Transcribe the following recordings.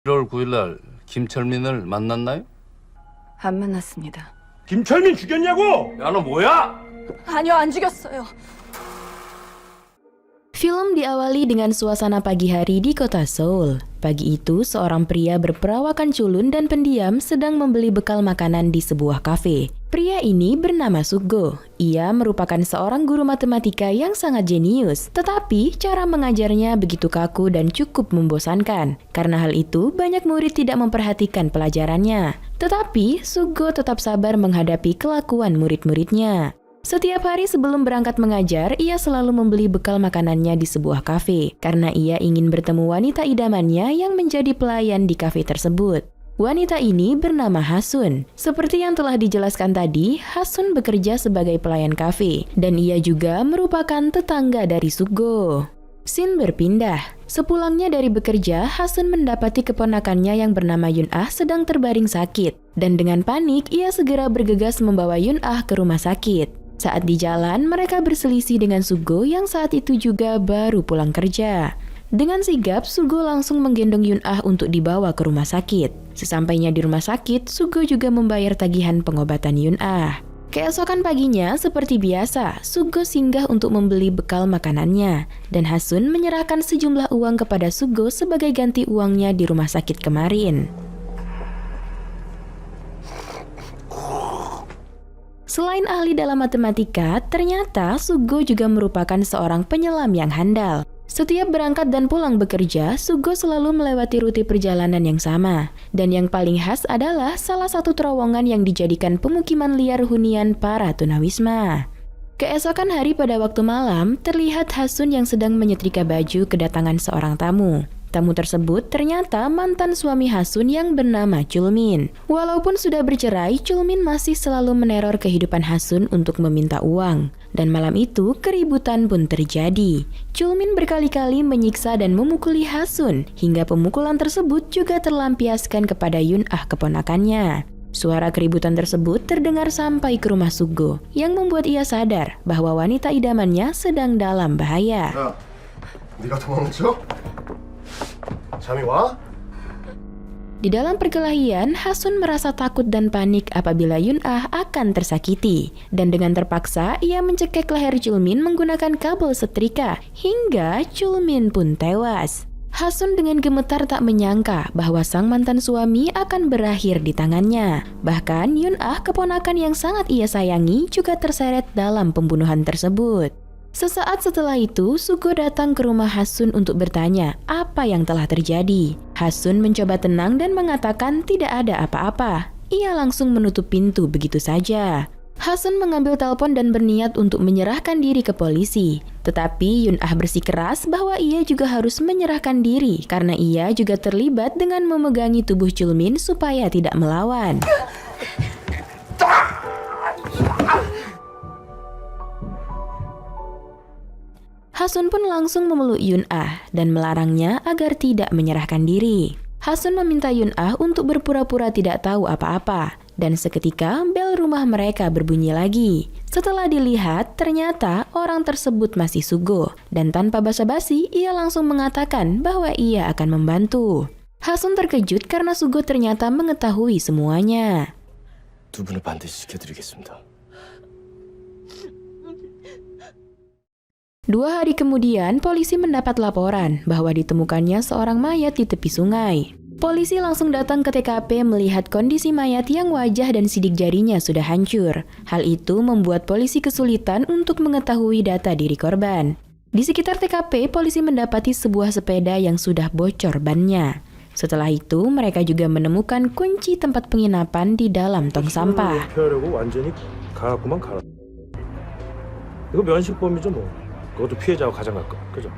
1월 9일 날 김철민을 만났나요? 안 만났습니다. 김철민 죽였냐고? 야, 너 뭐야? 아니요, 안 죽였어요. Film diawali dengan suasana pagi hari di kota Seoul. Pagi itu, seorang pria berperawakan culun dan pendiam sedang membeli bekal makanan di sebuah kafe. Pria ini bernama Sugo. Ia merupakan seorang guru matematika yang sangat jenius, tetapi cara mengajarnya begitu kaku dan cukup membosankan. Karena hal itu, banyak murid tidak memperhatikan pelajarannya. Tetapi, Sugo tetap sabar menghadapi kelakuan murid-muridnya. Setiap hari sebelum berangkat mengajar, ia selalu membeli bekal makanannya di sebuah kafe karena ia ingin bertemu wanita idamannya yang menjadi pelayan di kafe tersebut. Wanita ini bernama Hasun. Seperti yang telah dijelaskan tadi, Hasun bekerja sebagai pelayan kafe dan ia juga merupakan tetangga dari Sugo. Scene berpindah. Sepulangnya dari bekerja, Hasun mendapati keponakannya yang bernama Yun-ah sedang terbaring sakit dan dengan panik ia segera bergegas membawa Yun-ah ke rumah sakit. Saat di jalan, mereka berselisih dengan Sugo yang saat itu juga baru pulang kerja. Dengan sigap, Sugo langsung menggendong Yun-ah untuk dibawa ke rumah sakit. Sesampainya di rumah sakit, Sugo juga membayar tagihan pengobatan Yun-ah. Keesokan paginya, seperti biasa, Sugo singgah untuk membeli bekal makanannya. Dan Hasun menyerahkan sejumlah uang kepada Sugo sebagai ganti uangnya di rumah sakit kemarin. Selain ahli dalam matematika, ternyata Sugo juga merupakan seorang penyelam yang handal. Setiap berangkat dan pulang bekerja, Sugo selalu melewati rute perjalanan yang sama. Dan yang paling khas adalah salah satu terowongan yang dijadikan pemukiman liar hunian para tunawisma. Keesokan hari pada waktu malam, terlihat Hasun yang sedang menyetrika baju kedatangan seorang tamu. Tamu tersebut ternyata mantan suami Hasun yang bernama Chulmin. Walaupun sudah bercerai, Chulmin masih selalu meneror kehidupan Hasun untuk meminta uang. Dan malam itu, keributan pun terjadi. Chulmin berkali-kali menyiksa dan memukuli Hasun, hingga pemukulan tersebut juga terlampiaskan kepada Yun-ah keponakannya. Suara keributan tersebut terdengar sampai ke rumah Sugo, yang membuat ia sadar bahwa wanita idamannya sedang dalam bahaya. 야, 네가 도망쳐? 잠이 와? Di dalam perkelahian, Hasun merasa takut dan panik apabila Yun-ah akan tersakiti. Dan dengan terpaksa, ia mencekik leher Chulmin menggunakan kabel setrika, hingga Chulmin pun tewas. Hasun dengan gemetar tak menyangka bahwa sang mantan suami akan berakhir di tangannya. Bahkan Yun-ah, keponakan yang sangat ia sayangi, juga terseret dalam pembunuhan tersebut. Sesaat setelah itu, Sugo datang ke rumah Hasun untuk bertanya apa yang telah terjadi. Hasun mencoba tenang dan mengatakan tidak ada apa-apa. Ia langsung menutup pintu begitu saja. Hasun mengambil telepon dan berniat untuk menyerahkan diri ke polisi. Tetapi Yun-ah bersikeras bahwa ia juga harus menyerahkan diri karena ia juga terlibat dengan memegangi tubuh Chulmin supaya tidak melawan. Hasun pun langsung memeluk Yun-ah dan melarangnya agar tidak menyerahkan diri. Hasun meminta Yun-ah untuk berpura-pura tidak tahu apa-apa. Dan seketika bel rumah mereka berbunyi lagi. Setelah dilihat, ternyata orang tersebut masih Sugo. Dan tanpa basa-basi, ia langsung mengatakan bahwa ia akan membantu. Hasun terkejut karena Sugo ternyata mengetahui semuanya. 두 분을 반드시 지켜드리겠습니다. 2 hari kemudian, polisi mendapat laporan bahwa ditemukannya seorang mayat di tepi sungai. Polisi langsung datang ke TKP melihat kondisi mayat yang wajah dan sidik jarinya sudah hancur. Hal itu membuat polisi kesulitan untuk mengetahui data diri korban. Di sekitar TKP, polisi mendapati sebuah sepeda yang sudah bocor bannya. Setelah itu, mereka juga menemukan kunci tempat penginapan di dalam tong sampah. 피하려고 완전히 갈았구만 갈아. 이거 면식범이죠 뭐. 그것도 피해자와 가장 가까워. 그죠?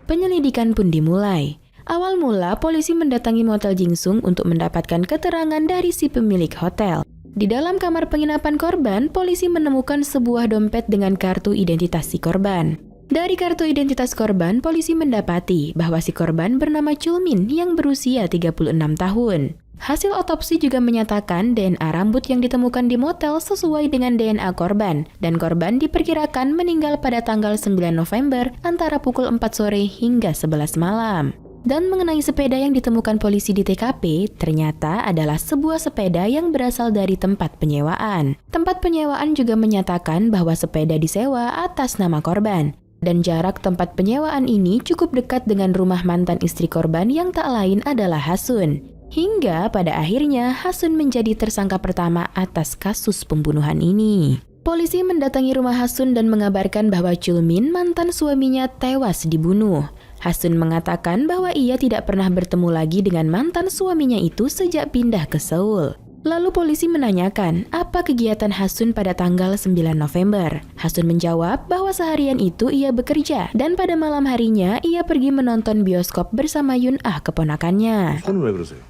Penyelidikan pun dimulai. Awal mula, polisi mendatangi Motel Jingsung untuk mendapatkan keterangan dari si pemilik hotel. Di dalam kamar penginapan korban, polisi menemukan sebuah dompet dengan kartu identitas si korban. Dari kartu identitas korban, polisi mendapati bahwa si korban bernama Chulmin yang berusia 36 tahun. Hasil otopsi juga menyatakan DNA rambut yang ditemukan di motel sesuai dengan DNA korban, dan korban diperkirakan meninggal pada tanggal 9 November antara pukul 4 sore hingga 11 malam. Dan mengenai sepeda yang ditemukan polisi di TKP, ternyata adalah sebuah sepeda yang berasal dari tempat penyewaan. Tempat penyewaan juga menyatakan bahwa sepeda disewa atas nama korban. Dan jarak tempat penyewaan ini cukup dekat dengan rumah mantan istri korban yang tak lain adalah Hasun. Hingga pada akhirnya Hasun menjadi tersangka pertama atas kasus pembunuhan ini. Polisi mendatangi rumah Hasun dan mengabarkan bahwa Chulmin, mantan suaminya, tewas dibunuh. Hasun mengatakan bahwa ia tidak pernah bertemu lagi dengan mantan suaminya itu sejak pindah ke Seoul. Lalu polisi menanyakan apa kegiatan Hasun pada tanggal 9 November. Hasun menjawab bahwa seharian itu ia bekerja dan pada malam harinya ia pergi menonton bioskop bersama Yun Ah, keponakannya. 손은 왜 그러세요?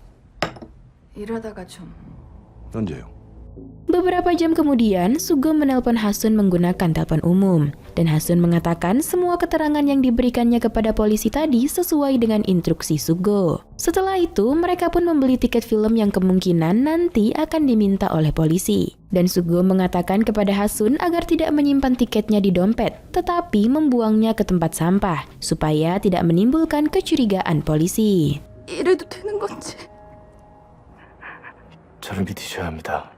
이러다가 좀 언제요? Beberapa jam kemudian, Sugo menelpon Hasun menggunakan telepon umum. Dan Hasun mengatakan semua keterangan yang diberikannya kepada polisi tadi sesuai dengan instruksi Sugo. Setelah itu, mereka pun membeli tiket film yang kemungkinan nanti akan diminta oleh polisi. Dan Sugo mengatakan kepada Hasun agar tidak menyimpan tiketnya di dompet, tetapi membuangnya ke tempat sampah, supaya tidak menimbulkan kecurigaan polisi. 이래도 되는 건지. 저를 믿으셔야 합니다.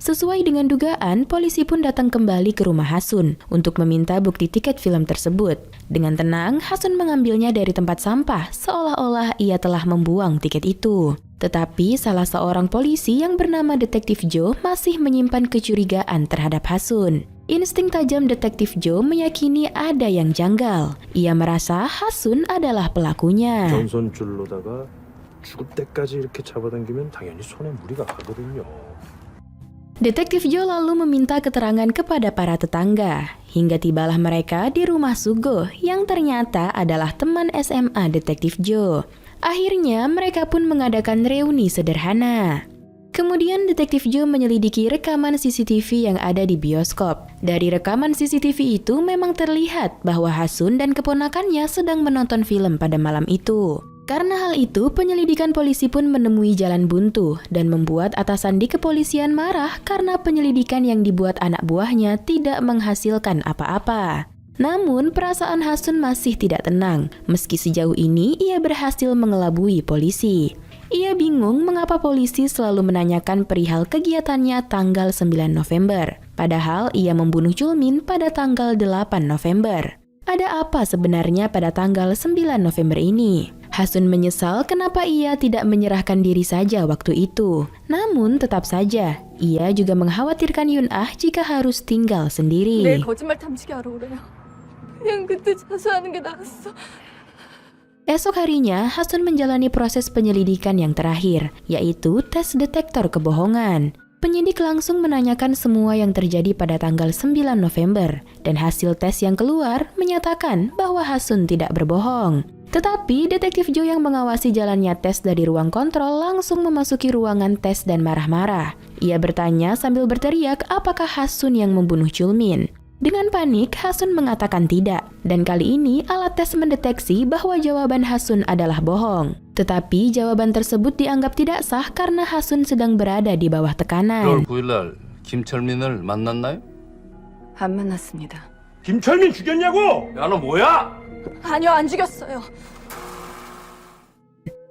Sesuai dengan dugaan, polisi pun datang kembali ke rumah Hasun untuk meminta bukti tiket film tersebut. Dengan tenang, Hasun mengambilnya dari tempat sampah, seolah-olah ia telah membuang tiket itu. Tetapi salah seorang polisi yang bernama Detektif Joe masih menyimpan kecurigaan terhadap Hasun. Insting tajam Detektif Joe meyakini ada yang janggal. Ia merasa Hasun adalah pelakunya. 전선줄로다가 죽을 때까지 이렇게 잡아당기면 당연히 손에 무리가 가거든요. Detektif Joe lalu meminta keterangan kepada para tetangga, hingga tibalah mereka di rumah Sugo yang ternyata adalah teman SMA Detektif Joe. Akhirnya mereka pun mengadakan reuni sederhana. Kemudian Detektif Joe menyelidiki rekaman CCTV yang ada di bioskop. Dari rekaman CCTV itu memang terlihat bahwa Hasun dan keponakannya sedang menonton film pada malam itu. Karena hal itu, penyelidikan polisi pun menemui jalan buntu dan membuat atasan di kepolisian marah karena penyelidikan yang dibuat anak buahnya tidak menghasilkan apa-apa. Namun, perasaan Hasun masih tidak tenang, meski sejauh ini ia berhasil mengelabui polisi. Ia bingung mengapa polisi selalu menanyakan perihal kegiatannya tanggal 9 November, padahal ia membunuh Chulmin pada tanggal 8 November. Ada apa sebenarnya pada tanggal 9 November ini? Hasun menyesal kenapa ia tidak menyerahkan diri saja waktu itu. Namun tetap saja, ia juga mengkhawatirkan Yun Ah jika harus tinggal sendiri. 내일 거짓말 탐지기 하러 오래요. 그냥 그때 자수하는 게 나았어. Esok harinya, Hasun menjalani proses penyelidikan yang terakhir, yaitu tes detektor kebohongan. Penyidik langsung menanyakan semua yang terjadi pada tanggal 9 November, dan hasil tes yang keluar menyatakan bahwa Hasun tidak berbohong. Tetapi Detektif Joe yang mengawasi jalannya tes dari ruang kontrol langsung memasuki ruangan tes dan marah-marah. Ia bertanya sambil berteriak apakah Hasun yang membunuh Chulmin. Dengan panik, Hasun mengatakan tidak. Dan kali ini alat tes mendeteksi bahwa jawaban Hasun adalah bohong. Tetapi jawaban tersebut dianggap tidak sah karena Hasun sedang berada di bawah 1월 tekanan. 9일 날 김철민을 만났나요? 안 만났습니다. 김철민 죽였냐고? 야, 너 뭐야? 아니요, 안 죽였어요.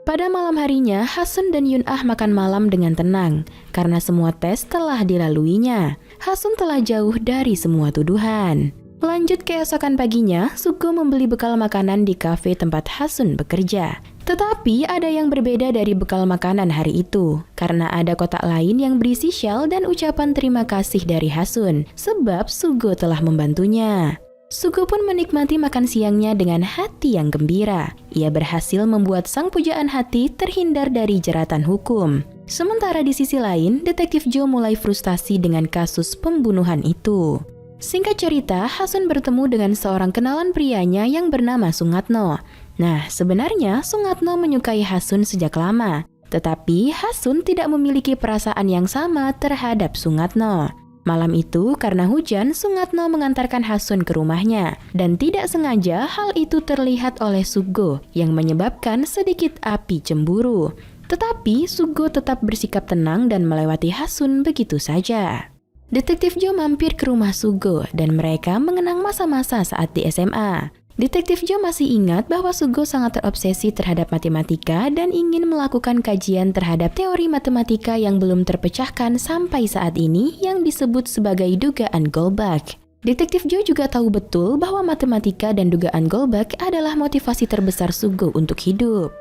Pada malam harinya, Hasun dan Yun Ah makan malam dengan tenang karena semua tes telah dilaluinya. Hasun telah jauh dari semua tuduhan. Lanjut keesokan paginya, Sugo membeli bekal makanan di kafe tempat Hasun bekerja. Tetapi ada yang berbeda dari bekal makanan hari itu, karena ada kotak lain yang berisi syal dan ucapan terima kasih dari Hasun, sebab Sugo telah membantunya. Sugo pun menikmati makan siangnya dengan hati yang gembira. Ia berhasil membuat sang pujaan hati terhindar dari jeratan hukum. Sementara di sisi lain, Detektif Joe mulai frustasi dengan kasus pembunuhan itu. Singkat cerita, Hasun bertemu dengan seorang kenalan prianya yang bernama Sungatno. Nah, sebenarnya Sungatno menyukai Hasun sejak lama. Tetapi Hasun tidak memiliki perasaan yang sama terhadap Sungatno. Malam itu, karena hujan, Sungatno mengantarkan Hasun ke rumahnya. Dan tidak sengaja, hal itu terlihat oleh Sugo yang menyebabkan sedikit api cemburu. Tetapi, Sugo tetap bersikap tenang dan melewati Hasun begitu saja. Detektif Joe mampir ke rumah Sugo dan mereka mengenang masa-masa saat di SMA. Detektif Jo masih ingat bahwa Sugo sangat terobsesi terhadap matematika dan ingin melakukan kajian terhadap teori matematika yang belum terpecahkan sampai saat ini yang disebut sebagai dugaan Goldbach. Detektif Jo juga tahu betul bahwa matematika dan dugaan Goldbach adalah motivasi terbesar Sugo untuk hidup.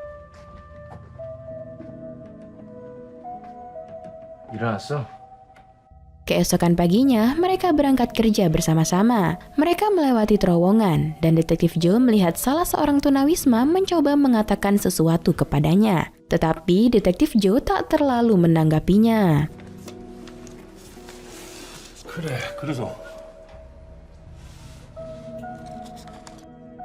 일어났어? Keesokan paginya, mereka berangkat kerja bersama-sama. Mereka melewati terowongan, dan Detektif Jo melihat salah seorang tunawisma mencoba mengatakan sesuatu kepadanya. Tetapi Detektif Jo tak terlalu menanggapinya. 그래서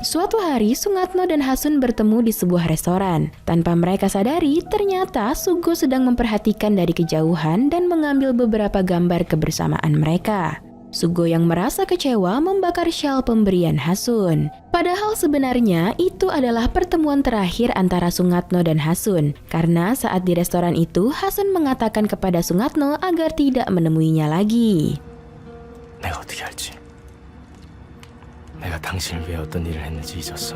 Suatu hari, Sungatno dan Hasun bertemu di sebuah restoran. Tanpa mereka sadari, ternyata Sugo sedang memperhatikan dari kejauhan dan mengambil beberapa gambar kebersamaan mereka. Sugo yang merasa kecewa membakar syal pemberian Hasun. Padahal sebenarnya itu adalah pertemuan terakhir antara Sungatno dan Hasun. Karena saat di restoran itu, Hasun mengatakan kepada Sungatno agar tidak menemuinya lagi. 내가 어떻게 알지? 내가 당신을 위해 어떤 일을 했는지 잊었어?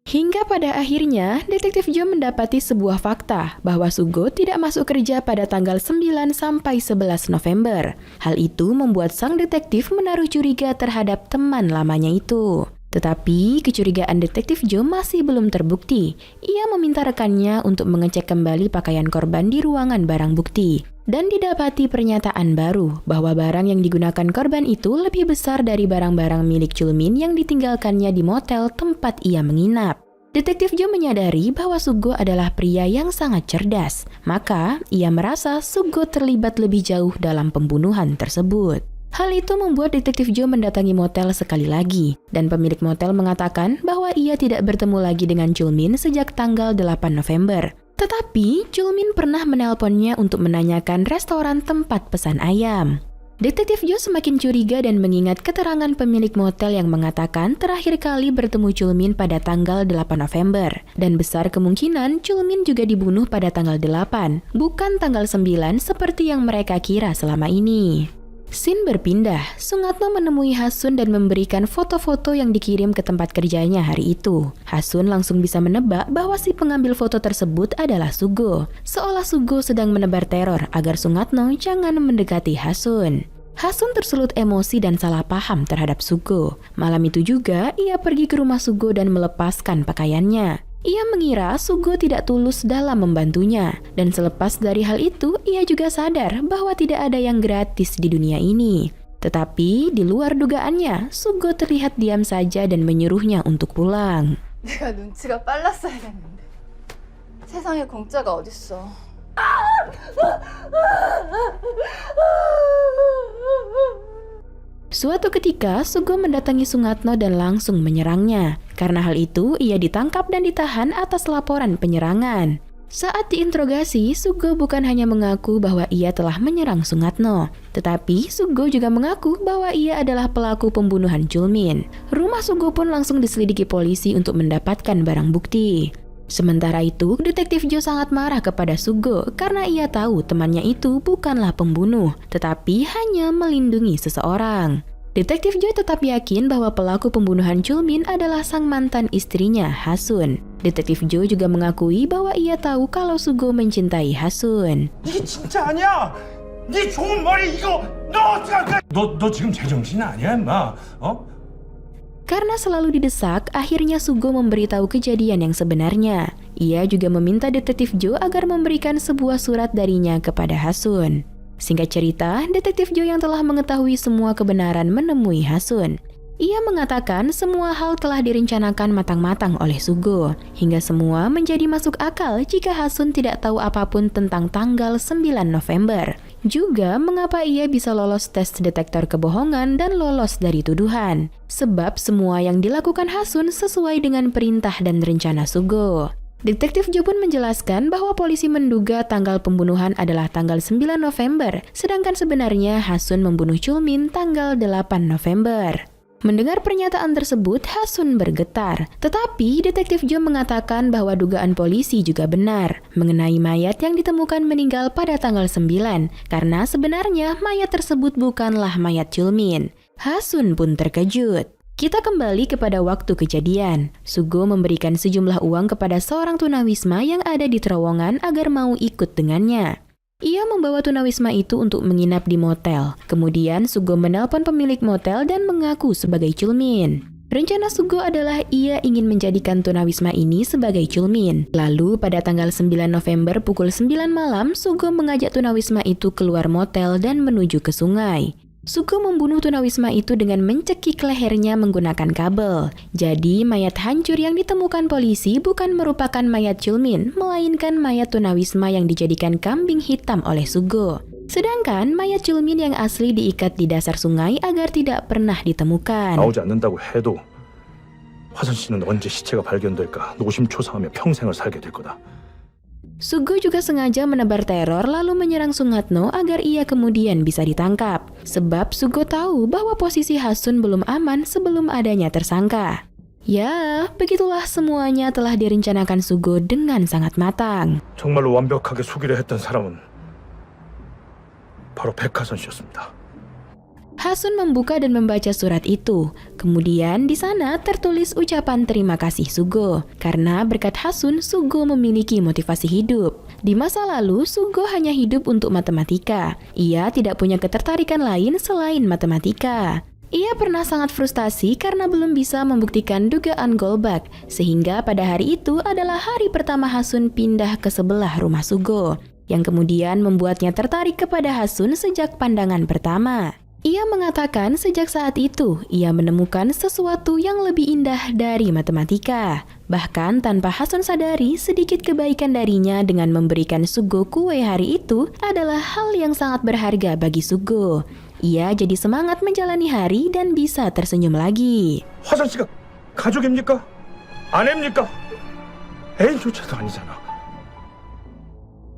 Hingga pada akhirnya, Detektif Jo mendapati sebuah fakta bahwa Sugo tidak masuk kerja pada tanggal 9 sampai 11 November. Hal itu membuat sang detektif menaruh curiga terhadap teman lamanya itu. Tetapi kecurigaan Detektif Jo masih belum terbukti. Ia meminta rekannya untuk mengecek kembali pakaian korban di ruangan barang bukti. Dan didapati pernyataan baru bahwa barang yang digunakan korban itu lebih besar dari barang-barang milik Chulmin yang ditinggalkannya di motel tempat ia menginap. Detektif Jo menyadari bahwa Sugo adalah pria yang sangat cerdas, maka ia merasa Sugo terlibat lebih jauh dalam pembunuhan tersebut. Hal itu membuat Detektif Jo mendatangi motel sekali lagi, dan pemilik motel mengatakan bahwa ia tidak bertemu lagi dengan Chulmin sejak tanggal 8 November. Tetapi, Chulmin pernah menelponnya untuk menanyakan restoran tempat pesan ayam. Detektif Jo semakin curiga dan mengingat keterangan pemilik motel yang mengatakan terakhir kali bertemu Chulmin pada tanggal 8 November. Dan besar kemungkinan Chulmin juga dibunuh pada tanggal 8, bukan tanggal 9 seperti yang mereka kira selama ini. Scene berpindah, Sungatno menemui Hasun dan memberikan foto-foto yang dikirim ke tempat kerjanya hari itu. Hasun langsung bisa menebak bahwa si pengambil foto tersebut adalah Sugo, seolah Sugo sedang menebar teror agar Sungatno jangan mendekati Hasun. Hasun tersulut emosi dan salah paham terhadap Sugo. Malam itu juga, ia pergi ke rumah Sugo dan melepaskan pakaiannya. Ia mengira Sugo tidak tulus dalam membantunya, dan selepas dari hal itu, ia juga sadar bahwa tidak ada yang gratis di dunia ini. Tetapi di luar dugaannya, Sugo terlihat diam saja dan menyuruhnya untuk pulang. 내가 눈치가 빨랐어야 했는데. 세상에 공짜가 어딨어. Suatu ketika, Sugo mendatangi Sungatno dan langsung menyerangnya. Karena hal itu, ia ditangkap dan ditahan atas laporan penyerangan. Saat diinterogasi, Sugo bukan hanya mengaku bahwa ia telah menyerang Sungatno, tetapi Sugo juga mengaku bahwa ia adalah pelaku pembunuhan Chulmin. Rumah Sugo pun langsung diselidiki polisi untuk mendapatkan barang bukti. Sementara itu, Detektif Jo sangat marah kepada Sugo karena ia tahu temannya itu bukanlah pembunuh, tetapi hanya melindungi seseorang. Detektif Jo tetap yakin bahwa pelaku pembunuhan Chulmin adalah sang mantan istrinya, Hasun. Detektif Jo juga mengakui bahwa ia tahu kalau Sugo mencintai Hasun. 이게 진짜 아니야! 네 좋은 머리 이거 너 어떡할 거야? 너 지금 제정신 아니야 임마? 어? Karena selalu didesak, akhirnya Sugo memberitahu kejadian yang sebenarnya. Ia juga meminta Detektif Jo agar memberikan sebuah surat darinya kepada Hasun. Singkat cerita, Detektif Jo yang telah mengetahui semua kebenaran menemui Hasun. Ia mengatakan semua hal telah direncanakan matang-matang oleh Sugo, hingga semua menjadi masuk akal jika Hasun tidak tahu apapun tentang tanggal 9 November. Juga mengapa ia bisa lolos tes detektor kebohongan dan lolos dari tuduhan. Sebab semua yang dilakukan Hasun sesuai dengan perintah dan rencana Sugo. Detektif Jo pun menjelaskan bahwa polisi menduga tanggal pembunuhan adalah tanggal 9 November, sedangkan sebenarnya Hasun membunuh Chulmin tanggal 8 November. Mendengar pernyataan tersebut, Hasun bergetar. Tetapi Detektif Jo mengatakan bahwa dugaan polisi juga benar mengenai mayat yang ditemukan meninggal pada tanggal 9, karena sebenarnya mayat tersebut bukanlah mayat Chulmin. Hasun pun terkejut. Kita kembali kepada waktu kejadian. Sugo memberikan sejumlah uang kepada seorang tunawisma yang ada di terowongan agar mau ikut dengannya. Ia membawa tunawisma itu untuk menginap di motel. Kemudian Sugo menelpon pemilik motel dan mengaku sebagai Chulmin. Rencana Sugo adalah ia ingin menjadikan tunawisma ini sebagai Chulmin. Lalu pada tanggal 9 November pukul 9 malam, Sugo mengajak tunawisma itu keluar motel dan menuju ke sungai. Sugo membunuh tunawisma itu dengan mencekik lehernya menggunakan kabel. Jadi mayat hancur yang ditemukan polisi bukan merupakan mayat Chulmin, melainkan mayat tunawisma yang dijadikan kambing hitam oleh Sugo. Sedangkan mayat Chulmin yang asli diikat di dasar sungai agar tidak pernah ditemukan. 나오지 않는다고 해도 화선 씨는 언제 시체가 발견될까 노심초사하며 평생을 살게 될 거다. Sugo juga sengaja menebar teror lalu menyerang Sungatno agar ia kemudian bisa ditangkap. Sebab Sugo tahu bahwa posisi Hasun belum aman sebelum adanya tersangka. Ya, begitulah semuanya telah direncanakan Sugo dengan sangat matang. 정말로 완벽하게 수기를 했던 사람은 바로 백하선 씨였습니다. Hasun membuka dan membaca surat itu. Kemudian di sana tertulis ucapan terima kasih Sugo. Karena berkat Hasun, Sugo memiliki motivasi hidup. Di masa lalu, Sugo hanya hidup untuk matematika. Ia tidak punya ketertarikan lain selain matematika. Ia pernah sangat frustasi karena belum bisa membuktikan dugaan Golbak. Sehingga pada hari itu adalah hari pertama Hasun pindah ke sebelah rumah Sugo. Yang kemudian membuatnya tertarik kepada Hasun sejak pandangan pertama. Ia mengatakan sejak saat itu, ia menemukan sesuatu yang lebih indah dari matematika. Bahkan tanpa Hasun sadari, sedikit kebaikan darinya dengan memberikan Sugo kue hari itu adalah hal yang sangat berharga bagi Sugo. Ia jadi semangat menjalani hari dan bisa tersenyum lagi. 화선 씨가 가족입니까? 아내입니까? 애인조차도 아니잖아.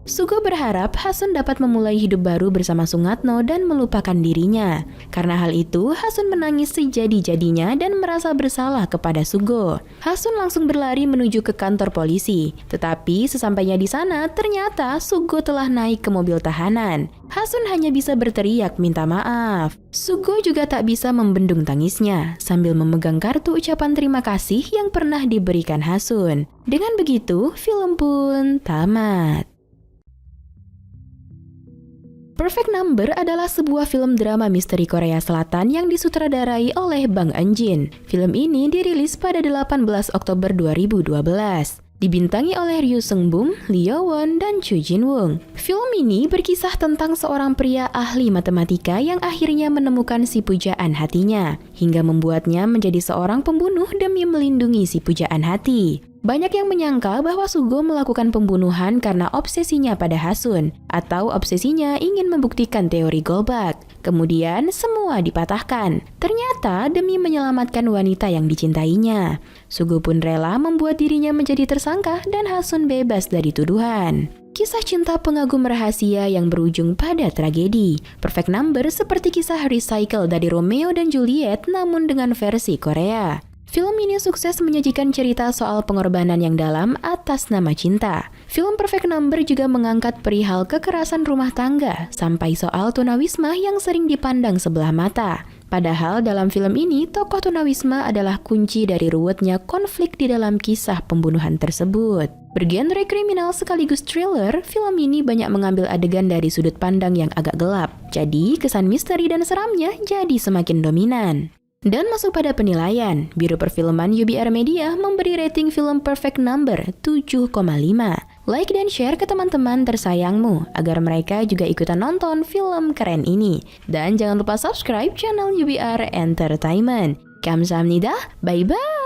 Sugo berharap Hasun dapat memulai hidup baru bersama Sungatno dan melupakan dirinya. Karena hal itu, Hasun menangis sejadi-jadinya dan merasa bersalah kepada Sugo. Hasun langsung berlari menuju ke kantor polisi. Tetapi sesampainya di sana, ternyata Sugo telah naik ke mobil tahanan. Hasun hanya bisa berteriak minta maaf. Sugo juga tak bisa membendung tangisnya sambil memegang kartu ucapan terima kasih yang pernah diberikan Hasun. Dengan begitu, film pun tamat. Perfect Number adalah sebuah film drama misteri Korea Selatan yang disutradarai oleh Bang Eun-jin. Film ini dirilis pada 18 Oktober 2012. Dibintangi oleh Ryu Seung-bum, Lee Yo-won, dan Chu Jin-woong. Film ini berkisah tentang seorang pria ahli matematika yang akhirnya menemukan si pujaan hatinya, hingga membuatnya menjadi seorang pembunuh demi melindungi si pujaan hati. Banyak yang menyangka bahwa Sugo melakukan pembunuhan karena obsesinya pada Hasun, atau obsesinya ingin membuktikan teori Golbak. Kemudian semua dipatahkan. Ternyata demi menyelamatkan wanita yang dicintainya. Sugo pun rela membuat dirinya menjadi tersangka dan Hasun bebas dari tuduhan. Kisah cinta pengagum rahasia yang berujung pada tragedi. Perfect Number seperti kisah recycle dari Romeo dan Juliet namun dengan versi Korea. Film ini sukses menyajikan cerita soal pengorbanan yang dalam atas nama cinta. Film Perfect Number juga mengangkat perihal kekerasan rumah tangga sampai soal tunawisma yang sering dipandang sebelah mata. Padahal dalam film ini, tokoh tunawisma adalah kunci dari ruwetnya konflik di dalam kisah pembunuhan tersebut. Bergenre kriminal sekaligus thriller, film ini banyak mengambil adegan dari sudut pandang yang agak gelap. Jadi, kesan misteri dan seramnya jadi semakin dominan. Dan masuk pada penilaian, Biro Perfilman UBR Media memberi rating film Perfect Number 7,5. Like dan share ke teman-teman tersayangmu agar mereka juga ikutan nonton film keren ini. Dan jangan lupa subscribe channel UBR Entertainment. Kamsahamnida, bye-bye!